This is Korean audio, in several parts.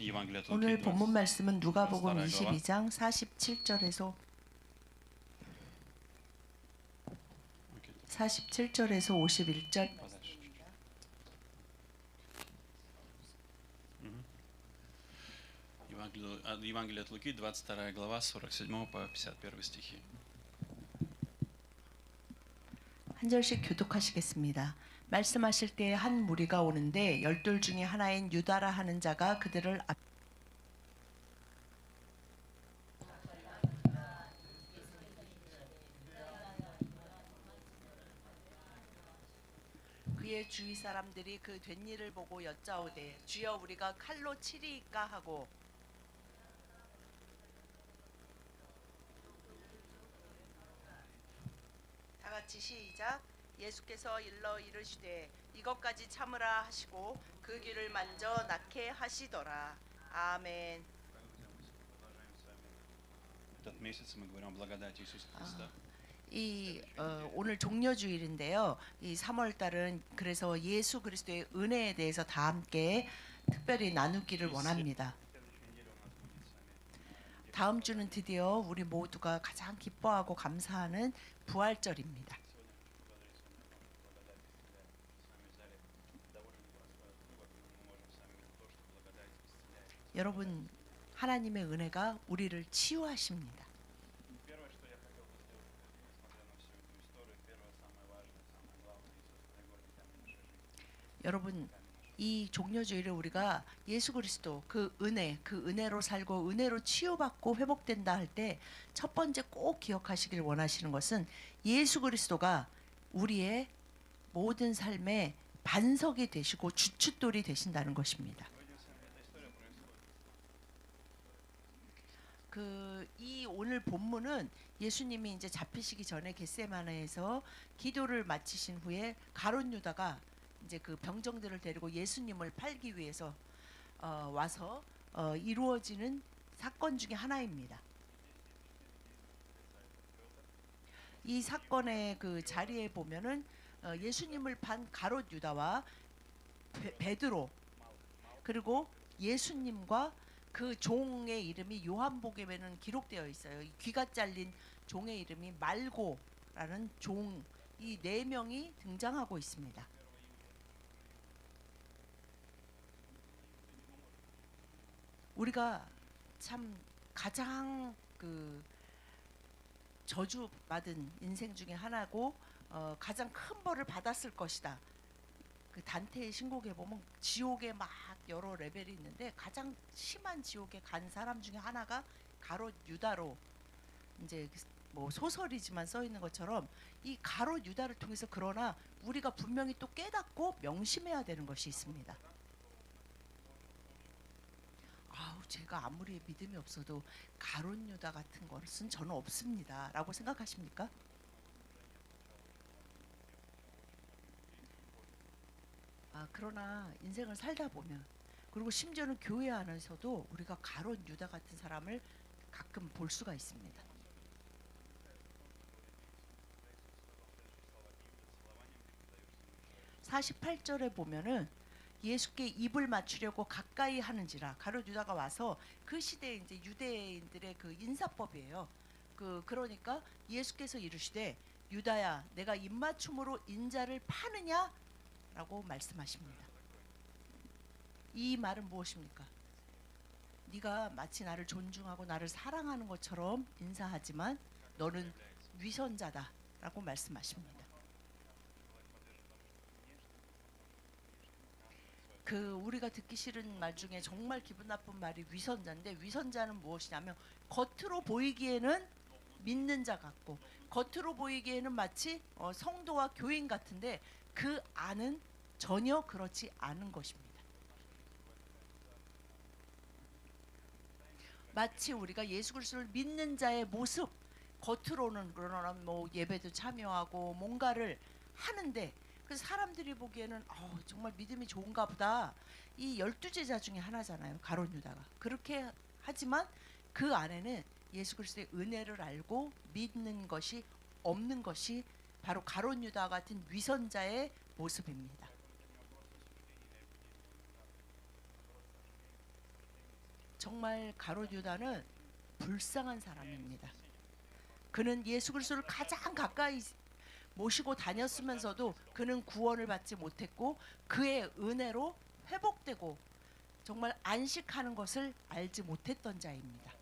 Евангелие от Луки, 오늘 본문 말씀은 누가복음 22 глава. 22장 47절에서 51절. Подальше чуть-чуть. Евангелие от Луки, 22 глава, 47 по 51 стихи. 한 절씩 교독하시겠습니다. 말씀하실 때에 한 무리가 오는데 열둘 중에 하나인 유다라 하는 자가 그들을 그의 주위 사람들이 그 된 일을 보고 여짜오되 주여 우리가 칼로 치리이까 하고 다 같이 시작. 예수께서 일러 이르시되 이것까지 참으라 하시고 그 귀를 만져 낫게 하시더라. 아멘. Этот месяц мы говорим о благодати Иисуса Христа. 오늘 종려주일인데요. 이 3월 달은 그래서 예수 그리스도의 은혜에 대해서 다 함께 특별히 나누기를 원합니다. 다음 주는 드디어 우리 모두가 가장 기뻐하고 감사하는 부활절입니다. 여러분, 하나님의 은혜가 우리를 치유하십니다. 여러분, 이 종려주일에 우리가 예수 그리스도 그 은혜로 살고 은혜로 치유받고 회복된다 할 때 첫 번째 꼭 기억하시길 원하시는 것은 예수 그리스도가 우리의 모든 삶의 반석이 되시고 주춧돌이 되신다는 것입니다. 이 오늘 본문은 예수님이 이제 잡히시기 전에 겟세마네에서 기도를 마치신 후에 가룟 유다가 이제 그 병정들을 데리고 예수님을 팔기 위해서 와서 이루어지는 사건 중에 하나입니다. 이 사건의 그 자리에 보면은 예수님을 판 가룟 유다와 베드로 그리고 예수님과 그 종의 이름이 요한복음에는 기록되어 있어요. 이 귀가 잘린 종의 이름이 말고라는 종, 이 네 명이 등장하고 있습니다. 우리가 참 가장 그 저주받은 인생 중에 하나고 가장 큰 벌을 받았을 것이다. 그 단테의 신곡에 보면 지옥에 막 여러 레벨이 있는데 가장 심한 지옥에 간 사람 중에 하나가 가롯 유다로 이제 뭐 소설이지만 써 있는 것처럼 이 가롯 유다를 통해서 그러나 우리가 분명히 또 깨닫고 명심해야 되는 것이 있습니다. 제가 아무리 믿음이 없어도 가롯 유다 같은 것은 저는 없습니다. 라고 생각하십니까? 그러나 인생을 살다 보면 그리고 심지어는 교회 안에서도 우리가 가롯 유다 같은 사람을 가끔 볼 수가 있습니다. (48절에) 보면은 예수께 입을 맞추려고 가까이 하는지라 가룟 유다가 와서 그 시대에 이제 유대인들의 그 인사법이에요. 그러니까 예수께서 이르시되 유다야 내가 입맞춤으로 인자를 파느냐라고 말씀하십니다. 이 말은 무엇입니까? 네가 마치 나를 존중하고 나를 사랑하는 것처럼 인사하지만 너는 위선자다라고 말씀하십니다. 우리가 듣기 싫은 말 중에 정말 기분 나쁜 말이 위선자인데, 위선자는 무엇이냐면 겉으로 보이기에는 믿는 자 같고 겉으로 보이기에는 마치 성도와 교인 같은데 그 안은 전혀 그렇지 않은 것입니다. 마치 우리가 예수 그리스도를 믿는 자의 모습, 겉으로는 그러나 뭐 예배도 참여하고 뭔가를 하는데 그래서 사람들이 보기에는 정말 믿음이 좋은가 보다. 이 12제자 중에 하나잖아요. 가룟 유다가. 그렇게 하지만 그 안에는 예수 그리스도의 은혜를 알고 믿는 것이 없는 것이 바로 가룟 유다 같은 위선자의 모습입니다. 정말 가룟 유다는 불쌍한 사람입니다. 그는 예수 그리스도를 가장 가까이 모시고 다녔으면서도 그는 구원을 받지 못했고 그의 은혜로 회복되고 정말 안식하는 것을 알지 못했던 자입니다.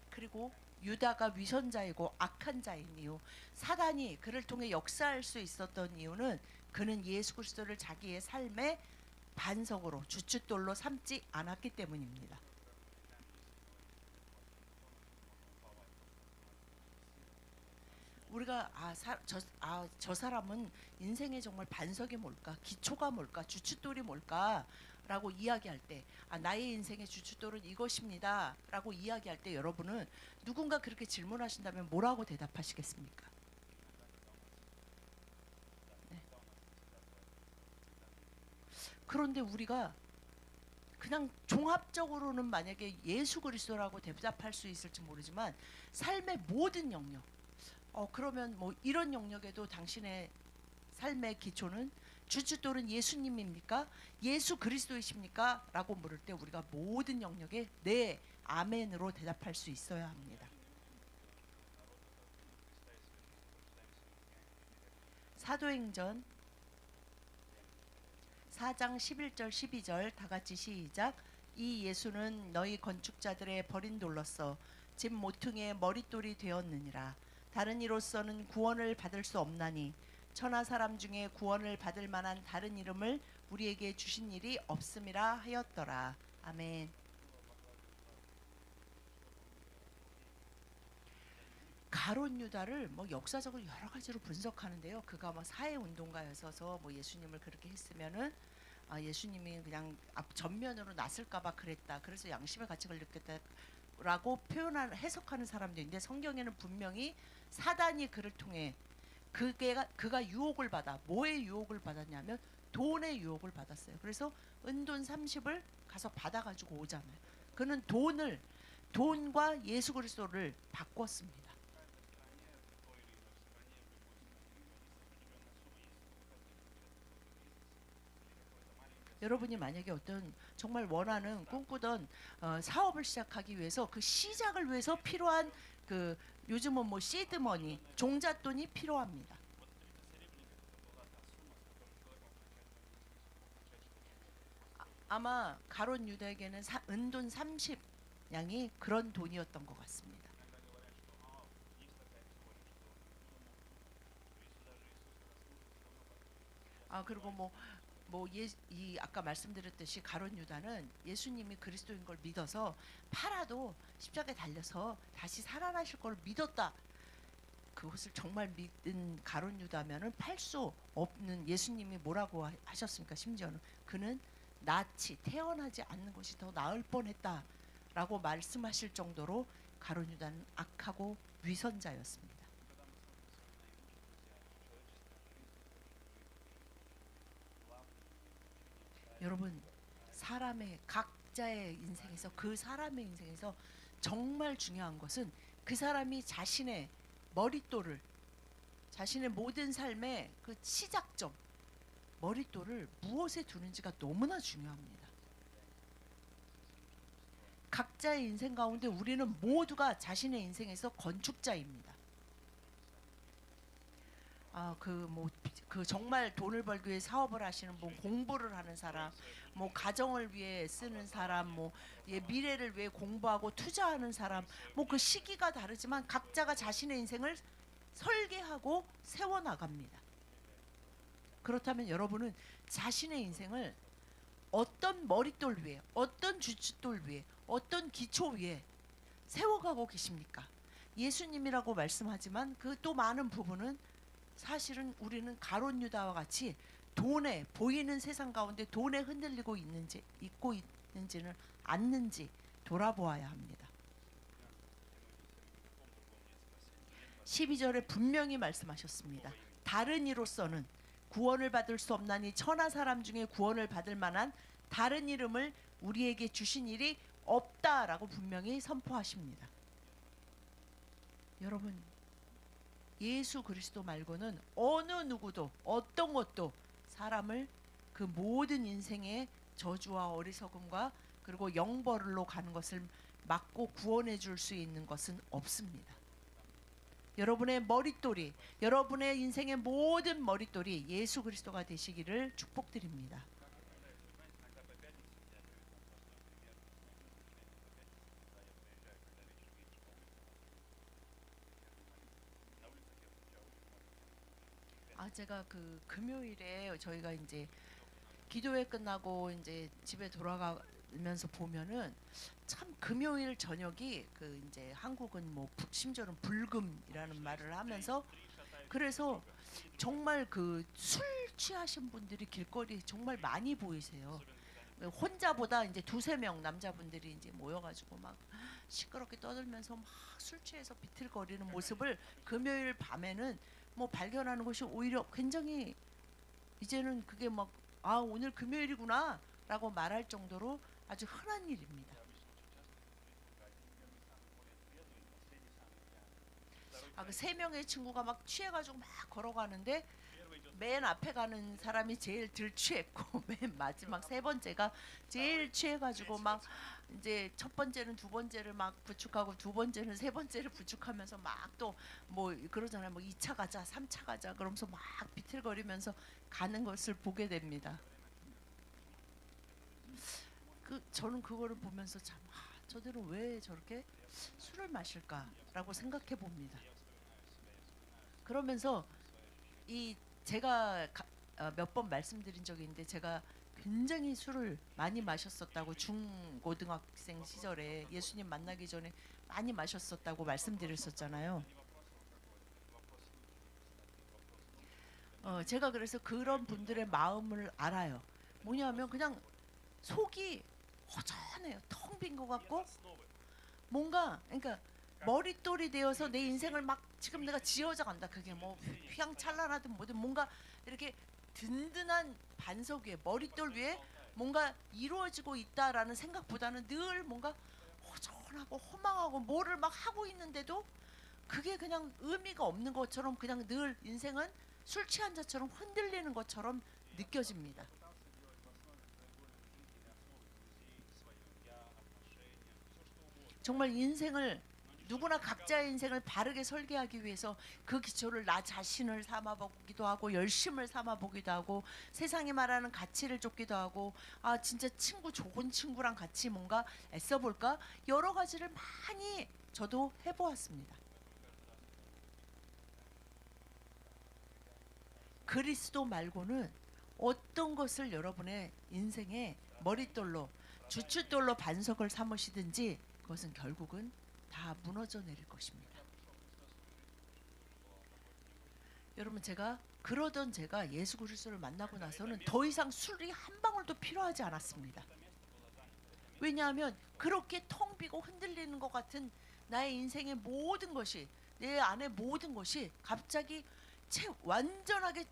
그리고 유다가 위선자이고 악한 자인 이유, 사단이 그를 통해 역사할 수 있었던 이유는 그는 예수 그리스도를 자기의 삶의 반석으로 주춧돌로 삼지 않았기 때문입니다. 우리가 저 사람은 인생의 정말 반석이 뭘까, 기초가 뭘까, 주춧돌이 뭘까 라고 이야기할 때, 나의 인생의 주춧돌은 이것입니다 라고 이야기할 때 여러분은 누군가 그렇게 질문하신다면 뭐라고 대답하시겠습니까? 네. 그런데 우리가 그냥 종합적으로는 만약에 예수 그리스도라고 대답할 수 있을지 모르지만 삶의 모든 영역, 그러면 뭐 이런 영역에도 당신의 삶의 기초는 주춧돌은 예수님입니까? 예수 그리스도이십니까? 라고 물을 때 우리가 모든 영역에 네, 아멘으로 대답할 수 있어야 합니다. 사도행전 4장 11절 12절 다 같이 시작. 이 예수는 너희 건축자들의 버린 돌로서 집 모퉁이의 머릿돌이 되었느니라. 다른 이로서는 구원을 받을 수 없나니 천하 사람 중에 구원을 받을 만한 다른 이름을 우리에게 주신 일이 없음이라 하였더라. 아멘. 가룟 유다를 뭐 역사적으로 여러 가지로 분석하는데요. 그가 뭐 사회 운동가였어서 뭐 예수님을 그렇게 했으면은 예수님이 그냥 전면으로 났을까봐 그랬다. 그래서 양심의 가책을 느꼈다라고 표현하는 해석하는 사람도 있는데 성경에는 분명히 사단이 그를 통해 그가 유혹을 받아 뭐의 유혹을 받았냐면 돈의 유혹을 받았어요. 그래서 은돈 30을 가서 받아가지고 오잖아요. 그는 돈과 예수 그리스도를 바꿨습니다. 여러분이 만약에 어떤 정말 원하는 꿈꾸던 사업을 시작하기 위해서 그 시작을 위해서 필요한 그 요즘은 뭐 시드머니 종잣돈이 필요합니다. 아마 가룟 유다에게는 은돈 30냥이 그런 돈이었던 것 같습니다. 그리고 이 아까 말씀드렸듯이 가룟 유다는 예수님이 그리스도인 걸 믿어서 팔아도 십자가에 달려서 다시 살아나실 걸 믿었다. 그것을 정말 믿은 가룟 유다면은 팔 수 없는 예수님이 뭐라고 하셨습니까? 심지어는 그는 낫이 태어나지 않는 것이 더 나을 뻔했다라고 말씀하실 정도로 가룟 유다는 악하고 위선자였습니다. 여러분, 사람의 각자의 인생에서 그 사람의 인생에서 정말 중요한 것은 그 사람이 자신의 머릿돌을 자신의 모든 삶의 그 시작점 머릿돌을 무엇에 두는지가 너무나 중요합니다. 각자의 인생 가운데 우리는 모두가 자신의 인생에서 건축자입니다. 그 정말 돈을 벌기 위해 사업을 하시는 분, 공부를 하는 사람, 뭐 가정을 위해 쓰는 사람, 미래를 위해 공부하고 투자하는 사람, 그 시기가 다르지만 각자가 자신의 인생을 설계하고 세워 나갑니다. 그렇다면 여러분은 자신의 인생을 어떤 머릿돌 위에, 어떤 주춧돌 위에, 어떤 기초 위에 세워가고 계십니까? 예수님이라고 말씀하지만 그 또 많은 부분은 사실은 우리는 가룟 유다와 같이 돈에 보이는 세상 가운데 돈에 흔들리고 있는지는 않는지 돌아보아야 합니다. 12절에 분명히 말씀하셨습니다. 다른 이로서는 구원을 받을 수 없나니 천하 사람 중에 구원을 받을 만한 다른 이름을 우리에게 주신 일이 없다라고 분명히 선포하십니다. 여러분, 예수 그리스도 말고는 어느 누구도 어떤 것도 사람을 그 모든 인생의 저주와 어리석음과 그리고 영벌로 가는 것을 막고 구원해 줄 수 있는 것은 없습니다. 여러분의 머릿돌이, 여러분의 인생의 모든 머릿돌이 예수 그리스도가 되시기를 축복드립니다. 제가 그 금요일에 저희가 이제 기도회 끝나고 이제 집에 돌아가면서 보면은 참 금요일 저녁이 그 이제 한국은 뭐 심지어는 불금이라는 말을 하면서 그래서 정말 그 술 취하신 분들이 길거리에 정말 많이 보이세요. 혼자보다 이제 두세 명 남자분들이 이제 모여가지고 막 시끄럽게 떠들면서 막 술 취해서 비틀거리는 모습을 금요일 밤에는 뭐 발견하는 것이 오히려 굉장히 이제는 그게 막 오늘 금요일이구나 라고 말할 정도로 아주 흔한 일입니다. 그 세 명의 친구가 막 취해가지고 막 걸어가는데 맨 앞에 가는 사람이 제일 들 취했고 맨 마지막 세 번째가 제일 취해가지고 막 이제 첫 번째는 두 번째를 막 부축하고 두 번째는 세 번째를 부축하면서 막 또 뭐 그러잖아요. 뭐 2차 가자, 3차 가자 그러면서 막 비틀거리면서 가는 것을 보게 됩니다. 저는 그거를 보면서 참 저들은 왜 저렇게 술을 마실까라고 생각해 봅니다. 그러면서 이 제가 몇 번 말씀드린 적이 있는데 제가 굉장히 술을 많이 마셨었다고 중고등학생 시절에 예수님 만나기 전에 많이 마셨었다고 말씀드렸었잖아요. 제가 그래서 그런 분들의 마음을 알아요. 뭐냐면 그냥 속이 허전해요. 텅 빈 것 같고 뭔가 그러니까 머릿돌이 되어서 내 인생을 막 지금 내가 지어져 간다. 그게 뭐 휘황찬란하든 뭐든 뭔가 이렇게 든든한 반석 위에 머릿돌 위에 뭔가 이루어지고 있다라는 생각보다는 늘 뭔가 허전하고 허망하고 뭐를 막 하고 있는데도 그게 그냥 의미가 없는 것처럼 그냥 늘 인생은 술 취한 자처럼 흔들리는 것처럼 느껴집니다. 정말 인생을 누구나 각자의 인생을 바르게 설계하기 위해서 그 기초를 나 자신을 삼아보기도 하고 열심을 삼아보기도 하고 세상이 말하는 가치를 쫓기도 하고 진짜 좋은 친구랑 같이 뭔가 애써볼까 여러 가지를 많이 저도 해보았습니다. 그리스도 말고는 어떤 것을 여러분의 인생의 머릿돌로 주춧돌로 반석을 삼으시든지 그것은 결국은 다 무너져 내릴 것입니다. 여러분 그러던 제가 예수 그리스도를 만나고 나서는 더 이상 술이 한 방울도 필요하지 않았습니다. 왜냐하면 그렇게 텅 비고 흔들리는 것 같은 나의 인생의 모든 것이 내 안의 모든 것이 갑자기 완전하게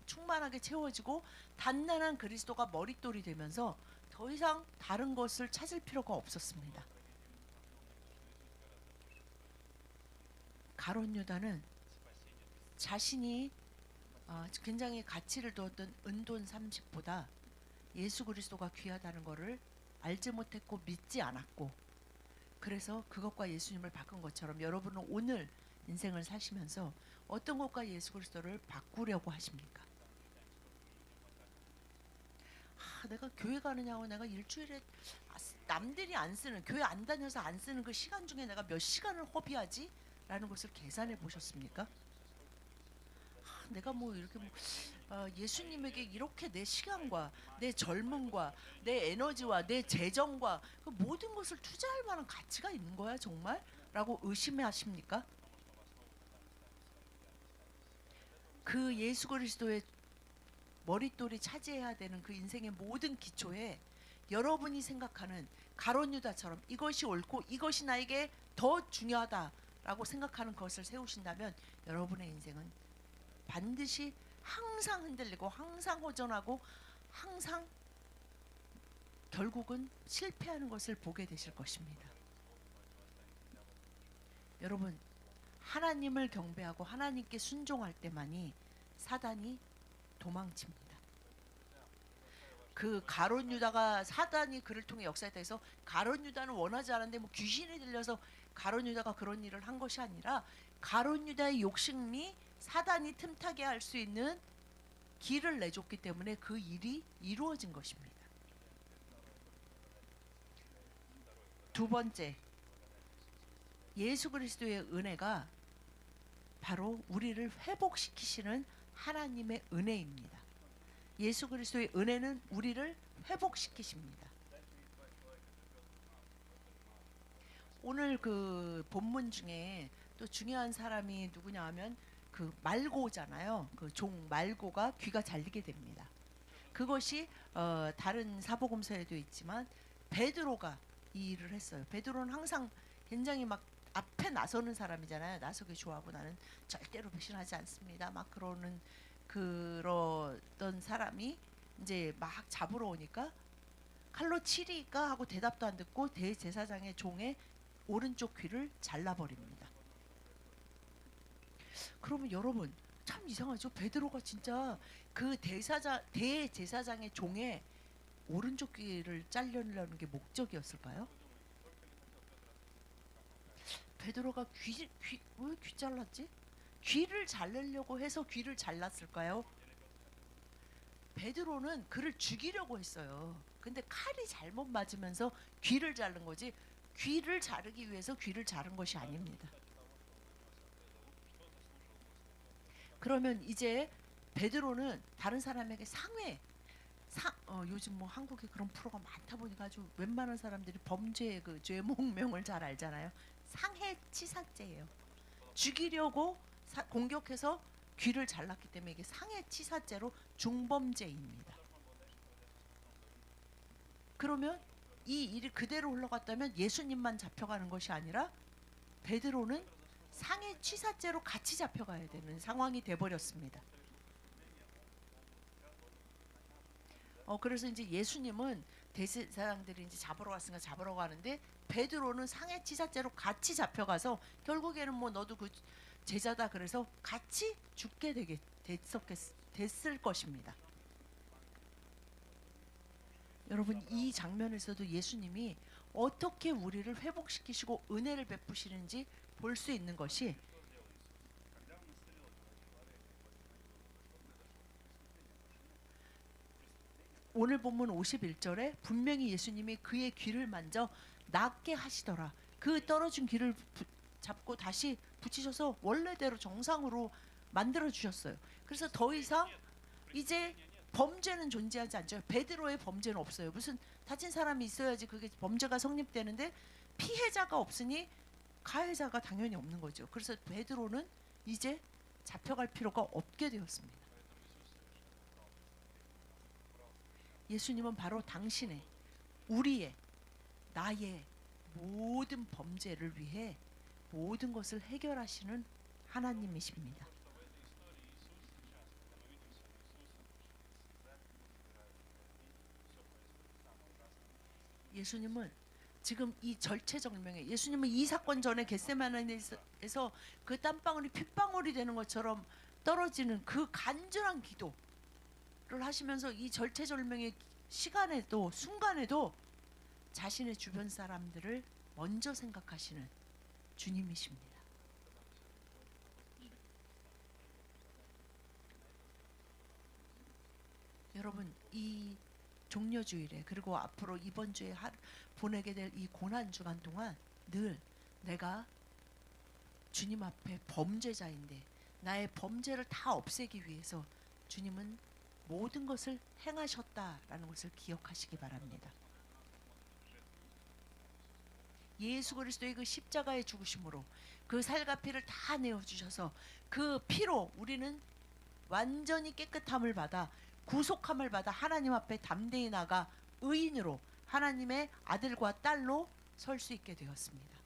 충만하게 채워지고 단단한 그리스도가 머릿돌이 되면서 더 이상 다른 것을 찾을 필요가 없었습니다. 가룟 유다는 자신이 굉장히 가치를 두었던 은돈 30보다 예수 그리스도가 귀하다는 것을 알지 못했고 믿지 않았고 그래서 그것과 예수님을 바꾼 것처럼 여러분은 오늘 인생을 사시면서 어떤 것과 예수 그리스도를 바꾸려고 하십니까? 내가 교회 가느냐고 내가 일주일에 남들이 안 쓰는 교회 안 다녀서 안 쓰는 그 시간 중에 내가 몇 시간을 허비하지? 라는 것을 계산해 보셨습니까? 내가 뭐 이렇게 예수님에게 이렇게 내 시간과 내 젊음과 내 에너지와 내 재정과 그 모든 것을 투자할 만한 가치가 있는 거야 정말? 라고 의심하십니까? 그 예수 그리스도의 머릿돌이 차지해야 되는 그 인생의 모든 기초에 여러분이 생각하는 가룟 유다처럼 이것이 옳고 이것이 나에게 더 중요하다라고 생각하는 것을 세우신다면 여러분의 인생은 반드시 항상 흔들리고 항상 호전하고 항상 결국은 실패하는 것을 보게 되실 것입니다. 여러분 하나님을 경배하고 하나님께 순종할 때만이 사단이 도망칩니다. 그 가룟 유다가 사단이 그를 통해 역사했다 해서 가룟 유다는 원하지 않았는데 뭐 귀신이 들려서 가룟 유다가 그런 일을 한 것이 아니라 가룟 유다의 욕심이 사단이 틈타게 할 수 있는 길을 내줬기 때문에 그 일이 이루어진 것입니다. 두 번째, 예수 그리스도의 은혜가 바로 우리를 회복시키시는 하나님의 은혜입니다. 예수 그리스도의 은혜는 우리를 회복시키십니다. 오늘 그 본문 중에 또 중요한 사람이 누구냐 하면 그 말고잖아요. 그 종 말고가 귀가 잘리게 됩니다. 그것이 다른 사복음서에도 있지만 베드로가 이 일을 했어요. 베드로는 항상 굉장히 막 앞에 나서는 사람이잖아요. 나서기 좋아하고 나는 절대로 배신하지 않습니다. 막 그러던 사람이 이제 막 잡으러 오니까 칼로 치리까 하고 대답도 안 듣고 대제사장의 종의 오른쪽 귀를 잘라버립니다. 그러면 여러분 참 이상하죠. 베드로가 진짜 그 대제사장의 종의 오른쪽 귀를 자르려는 게 목적이었을까요? 베드로가 왜 귀 잘랐지? 귀를 자르려고 해서 귀를 잘랐을까요? 베드로는 그를 죽이려고 했어요. 근데 칼이 잘못 맞으면서 귀를 자른 거지 귀를 자르기 위해서 귀를 자른 것이 아닙니다. 그러면 이제 베드로는 다른 사람에게 요즘 뭐 한국에 그런 프로가 많다 보니까 아주 웬만한 사람들이 범죄의 그 죄목명을 잘 알잖아요. 상해치사죄예요. 죽이려고 공격해서 귀를 잘랐기 때문에 이게 상해치사죄로 중범죄입니다. 그러면 이 일이 그대로 흘러갔다면 예수님만 잡혀가는 것이 아니라 베드로는 상해치사죄로 같이 잡혀가야 되는 상황이 돼버렸습니다. 그래서 이제 예수님은 대제사장들이 이제 잡으러 갔으니까 잡으러 가는데 베드로는 상해치사죄로 같이 잡혀가서 결국에는 뭐 너도 그 제자다 그래서 같이 죽게 됐을 것입니다. 여러분 이 장면에서도 예수님이 어떻게 우리를 회복시키시고 은혜를 베푸시는지 볼 수 있는 것이 오늘 본문 51절에 분명히 예수님이 그의 귀를 만져 낫게 하시더라. 그 떨어진 귀를 잡고 다시 붙이셔서 원래대로 정상으로 만들어 주셨어요. 그래서 더 이상 이제 범죄는 존재하지 않죠. 베드로의 범죄는 없어요. 무슨 다친 사람이 있어야지 그게 범죄가 성립되는데 피해자가 없으니 가해자가 당연히 없는 거죠. 그래서 베드로는 이제 잡혀갈 필요가 없게 되었습니다. 예수님은 바로 당신의, 우리의, 나의 모든 범죄를 위해 모든 것을 해결하시는 하나님이십니다. 예수님은 지금 이 절체절명에 예수님은 이 사건 전에 겟세마네에서 그 땀방울이 핏방울이 되는 것처럼 떨어지는 그 간절한 기도를 하시면서 이 절체절명의 시간에도 순간에도 자신의 주변 사람들을 먼저 생각하시는 주님이십니다. 여러분 이 종려주일에 그리고 앞으로 이번 주에 보내게 될 이 고난 주간 동안 늘 내가 주님 앞에 범죄자인데 나의 범죄를 다 없애기 위해서 주님은 모든 것을 행하셨다라는 것을 기억하시기 바랍니다. 예수 그리스도의 그 십자가의 죽으심으로 그 살과 피를 다 내어주셔서 그 피로 우리는 완전히 깨끗함을 받아 구속함을 받아 하나님 앞에 담대히 나가 의인으로 하나님의 아들과 딸로 설 수 있게 되었습니다.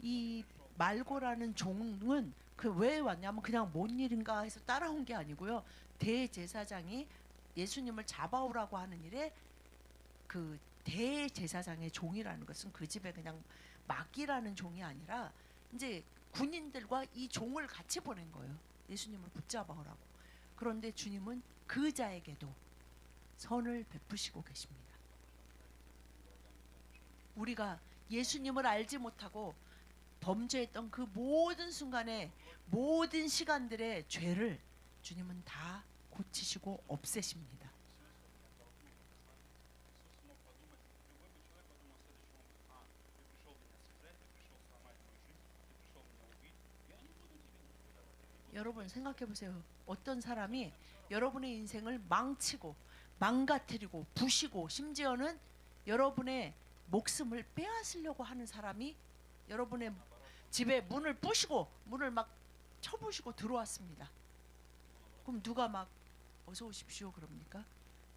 이 말고라는 종은 그 왜 왔냐면 그냥 뭔 일인가 해서 따라온 게 아니고요. 대제사장이 예수님을 잡아오라고 하는 일에 그 대제사장의 종이라는 것은 그 집에 그냥 막이라는 종이 아니라 이제 군인들과 이 종을 같이 보낸 거예요. 예수님을 붙잡아 오라고. 그런데 주님은 그 자에게도 선을 베푸시고 계십니다. 우리가 예수님을 알지 못하고 범죄했던 그 모든 순간에 모든 시간들의 죄를 주님은 다 고치시고 없애십니다. 여러분 생각해 보세요. 어떤 사람이 여러분의 인생을 망치고 망가뜨리고 부시고 심지어는 여러분의 목숨을 빼앗으려고 하는 사람이 여러분의 집에 문을 부시고 문을 막 쳐부시고 들어왔습니다. 그럼 누가 막 어서 오십시오 그럽니까?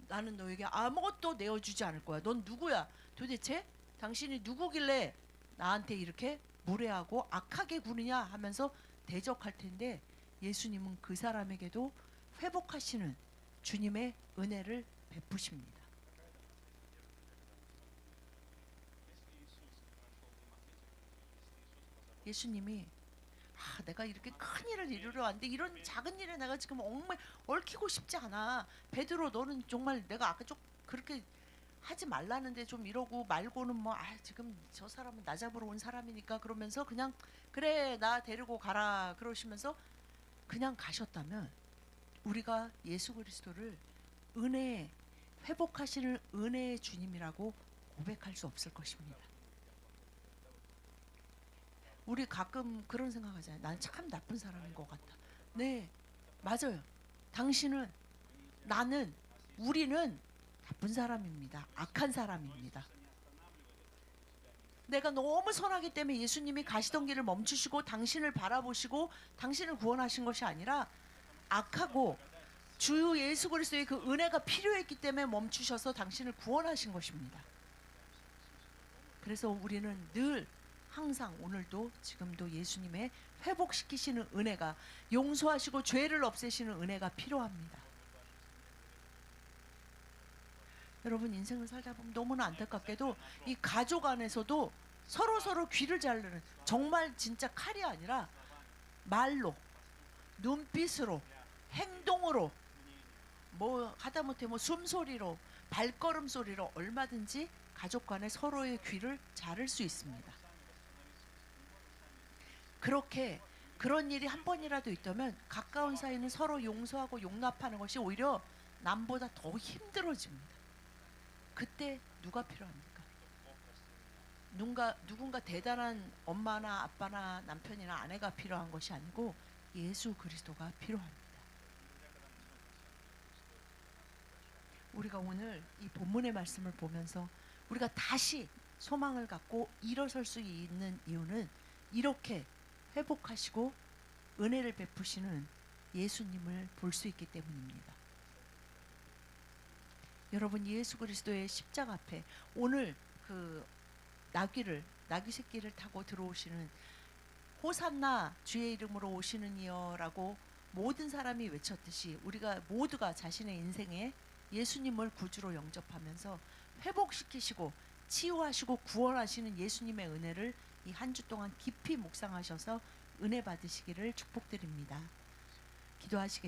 나는 너에게 아무것도 내어주지 않을 거야. 넌 누구야? 도대체 당신이 누구길래 나한테 이렇게 무례하고 악하게 구느냐 하면서 대적할 텐데, 예수님은 그 사람에게도 회복하시는 주님의 은혜를 베푸십니다. 예수님이 내가 이렇게 큰 일을 이루려 왔는데 이런 작은 일에 내가 지금 얽히고 싶지 않아. 베드로, 너는 정말 내가 아까 좀 그렇게 하지 말라는데 좀 이러고 말고는 지금 저 사람은 나 잡으러 온 사람이니까 그러면서 그냥 그래 나 데리고 가라 그러시면서 그냥 가셨다면 우리가 예수 그리스도를 은혜, 회복하시는 은혜의 주님이라고 고백할 수 없을 것입니다. 우리 가끔 그런 생각하잖아요. 난 참 나쁜 사람인 것 같다. 네, 맞아요. 당신은, 나는, 우리는 나쁜 사람입니다. 악한 사람입니다. 내가 너무 선하기 때문에 예수님이 가시던 길을 멈추시고 당신을 바라보시고 당신을 구원하신 것이 아니라 악하고 주 예수 그리스도의 그 은혜가 필요했기 때문에 멈추셔서 당신을 구원하신 것입니다. 그래서 우리는 늘 항상 오늘도 지금도 예수님의 회복시키시는 은혜가, 용서하시고 죄를 없애시는 은혜가 필요합니다. 여러분 인생을 살다 보면 너무나 안타깝게도 이 가족 안에서도 서로 귀를 자르는, 정말 진짜 칼이 아니라 말로, 눈빛으로, 행동으로, 하다못해 숨소리로, 발걸음 소리로 얼마든지 가족 간에 서로의 귀를 자를 수 있습니다. 그렇게 그런 일이 한 번이라도 있다면 가까운 사이는 서로 용서하고 용납하는 것이 오히려 남보다 더 힘들어집니다. 그때 누가 필요합니까? 누군가 대단한 엄마나 아빠나 남편이나 아내가 필요한 것이 아니고 예수 그리스도가 필요합니다. 우리가 오늘 이 본문의 말씀을 보면서 우리가 다시 소망을 갖고 일어설 수 있는 이유는 이렇게 회복하시고 은혜를 베푸시는 예수님을 볼 수 있기 때문입니다. 여러분 예수 그리스도의 십자가 앞에 오늘 그 나귀 새끼를 타고 들어오시는 호산나 주의 이름으로 오시는 이여라고 모든 사람이 외쳤듯이 우리가 모두가 자신의 인생에 예수님을 구주로 영접하면서 회복시키시고 치유하시고 구원하시는 예수님의 은혜를 이 한 주 동안 깊이 묵상하셔서 은혜 받으시기를 축복드립니다. 기도하시겠습니다.